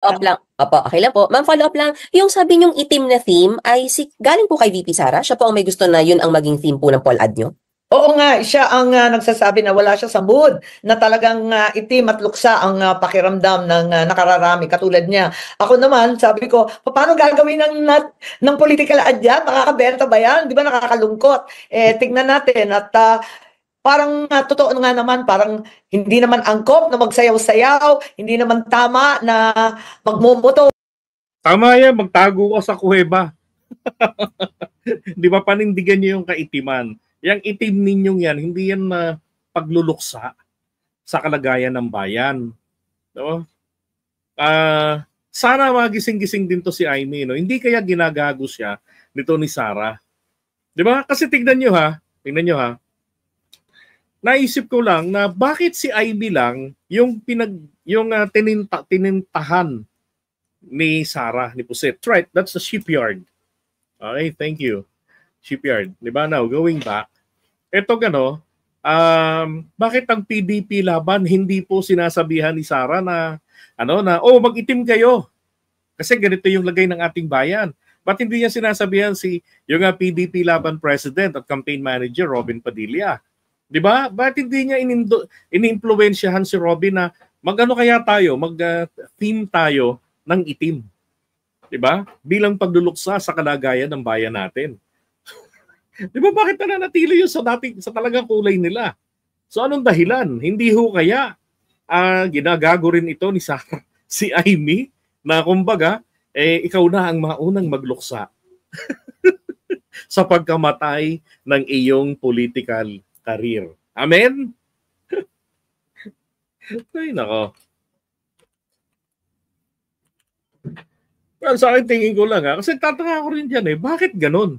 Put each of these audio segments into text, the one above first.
Up lang. Opo, okay lang po. Ma'am, follow up lang. Yung sabi niyong itim na theme ay galing po kay VP Sara? Siya po ang may gusto na yun ang maging theme po ng poll ad niyo? Oo nga, siya ang nagsasabi na wala siya sa mood, na talagang itim at luksa ang pakiramdam ng nakararami katulad niya. Ako naman, sabi ko, paano gagawin ng political ad yan? Makakabenta ba yan? Di ba nakakalungkot? Tignan natin at parang totoo nga naman, parang hindi naman angkop na magsayaw-sayaw, hindi naman tama na magmumoto. Tama yan, magtago ka sa kuweba. Di ba panindigan niyo yung kaitiman? Yang itim ninyong yan, hindi yan pagluluksa sa kalagayan ng bayan. No? Sana magising-gising din to si Aimee. No? Hindi kaya ginagago siya nito ni Sara. Di ba? Kasi tingnan nyo ha. Naisip ko lang na bakit si Aimee lang yung tinintahan ni Sara, ni Puset. Right, that's the shipyard. Okay, thank you. Shipyard. Di ba now, going back, eto bakit ang PDP laban hindi po sinasabihan ni Sara na mag-itim kayo kasi ganito yung lagay ng ating bayan. Ba't hindi niya sinasabihan yung PDP laban president at campaign manager Robin Padilla? Di ba? Ba't hindi niya ini-influensyahan si Robin na kaya tayo, mag-theme tayo ng itim? Di ba? Bilang pagluluksa sa kalagayan ng bayan natin. Di ba bakit nananatili yun sa talagang kulay nila? So anong dahilan? Hindi ho kaya ginagago rin ito ni Sara, si Aimee, na kumbaga, ikaw na ang maunang magluksa sa pagkamatay ng iyong political career. Amen? Ay, nako. Well, sa akin tingin ko lang kasi tataka ko rin dyan bakit ganun?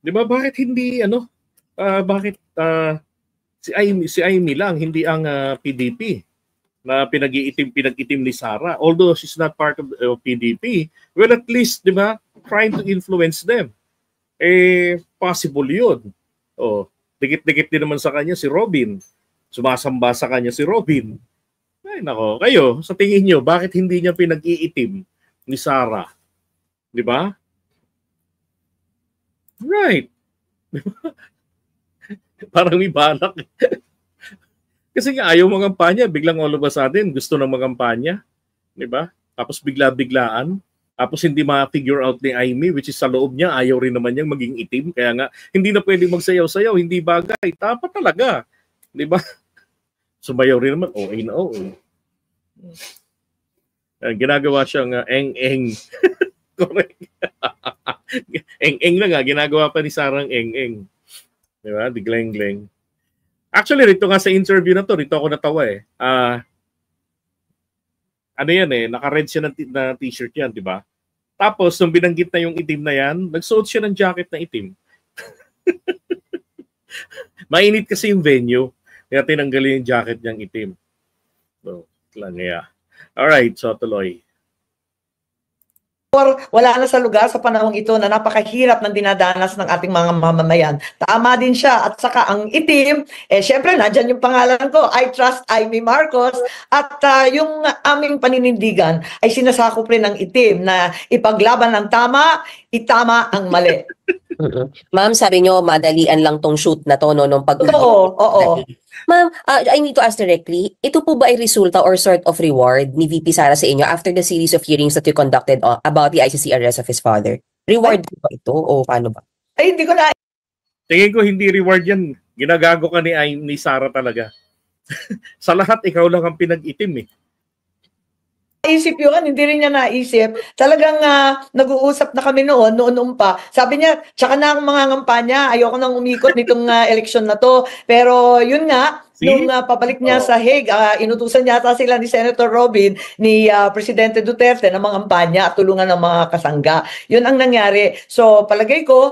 Di ba? Bakit hindi bakit si Aimee lang, hindi ang PDP na pinag-itim ni Sara. Although she's not part of PDP, well at least, di ba, trying to influence them. Possible yun. Dikit-dikit din naman sa kanya si Robin. Sumasamba sa kanya si Robin. Ay nako, kayo, sa tingin nyo, bakit hindi niya pinag-iitim ni Sara? Di ba? Right. Parang may balak. Kasi nga ayaw mangampanya, biglang all of a sudden gusto ng mangampanya. Di ba? Tapos bigla-biglaan. Tapos hindi ma-figure out ni Aimee, which is sa loob niya, ayaw rin naman niyang maging itim. Kaya nga, hindi na pwedeng magsayaw-sayaw, hindi bagay. Dapat talaga. Di ba? Sumayaw rin naman, okay na okay. Ginagawa siyang eng-eng. Correct. Eng-eng na nga, ginagawa pa ni Sarang eng-eng. Di ba? Di gleng-gleng. Actually, rito nga sa interview na to, rito ako natawa naka-red siya na t-shirt yan, di ba? Tapos, nung binanggit na yung itim na yan, nagsuot siya ng jacket na itim. Mainit kasi yung venue, kaya tinanggalin yung jacket niyang itim. So, lang kaya. Alright, so tuloy. Wala na sa lugar sa panahong ito na napakahirap ng dinadanas ng ating mga mamamayan. Tama din siya. At saka ang itim, syempre nandyan yung pangalan ko, I trust Aimee Marcos. At yung aming paninindigan ay sinasakop rin ng itim na ipaglaban ng tama, itama ang mali. Ma'am, sabi nyo, madalian lang tong shoot na to, no? Nung Oo. Ma'am, I need to ask directly, ito po ba ay resulta or sort of reward ni VP Sara sa inyo after the series of hearings that you conducted about the ICC arrest of his father? Reward po ba ito o paano ba? Ay, hindi ko na. Tingin ko hindi reward yan. Ginagago ka ni Sara talaga. Sa lahat, ikaw lang ang pinag-itim Naisip yun, hindi rin niya naisip. Talagang nag-uusap na kami noon pa. Sabi niya, tsaka na ang mga ngampanya, ayoko nang umikot nitong eleksyon na to. Pero yun nga, nung pabalik niya sa Hague, inutusan yata sila ni Senator Robin, ni Presidente Duterte na mga kampanya at tulungan ng mga kasangga. Yun ang nangyari. So palagay ko,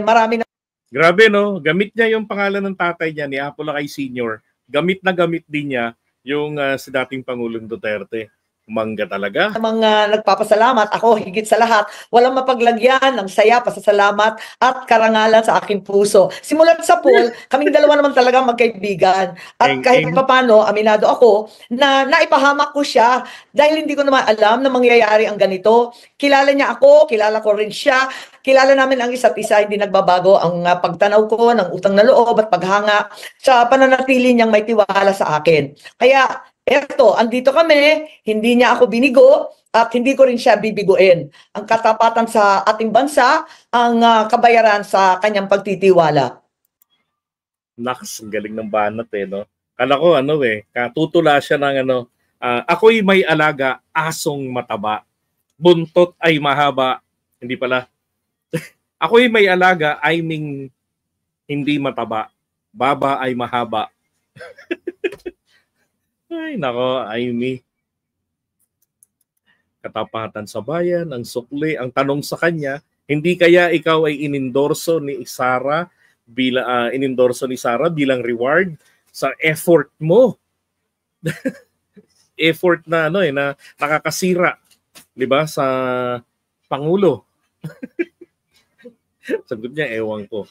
marami na. Grabe no, gamit niya yung pangalan ng tatay niya ni Apolacay Sr. Gamit na gamit din niya yung si dating Pangulong Duterte. Mangga talaga. Mga nagpapasalamat, ako higit sa lahat, walang mapaglagyan ng saya, pasasalamat at karangalan sa aking puso. Simulat sa pool, kaming dalawa naman talaga magkaibigan. At kahit papano, aminado ako na naipahamak ko siya dahil hindi ko naman alam na mangyayari ang ganito. Kilala niya ako, kilala ko rin siya, kilala namin ang isa't isa, hindi nagbabago ang pagtanaw ko ng utang na loob at paghanga sa pananatili niyang may tiwala sa akin. Kaya eto, andito kami, hindi niya ako binigo at hindi ko rin siya bibiguin. Ang katapatan sa ating bansa, ang kabayaran sa kanyang pagtitiwala. Naks, ang galing ng banat no? Kala ko katutula siya ng ako'y may alaga, asong mataba. Buntot ay mahaba. Hindi pala. Ako'y may alaga, I mean, hindi mataba. Baba ay mahaba. Ay, nako, Amy. Katapatan sa bayan, ang sukli, ang tanong sa kanya, hindi kaya ikaw ay inendorso ni Sara bilang reward sa effort mo. Effort na na nakakasira, 'di ba, sa pangulo. Sagot niya, ewan ko.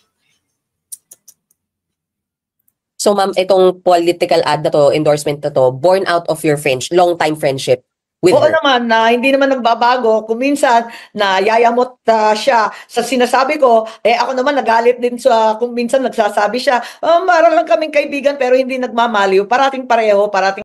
So ma'am, itong political ad na to, endorsement na to, born out of your long-time friendship with Oo her. naman, na hindi naman nagbabago. Kung minsan, na yayamot siya sa sinasabi ko, ako naman nagalit din kung minsan nagsasabi siya, para lang kaming kaibigan pero hindi nagmamaliw. Parating pareho, parating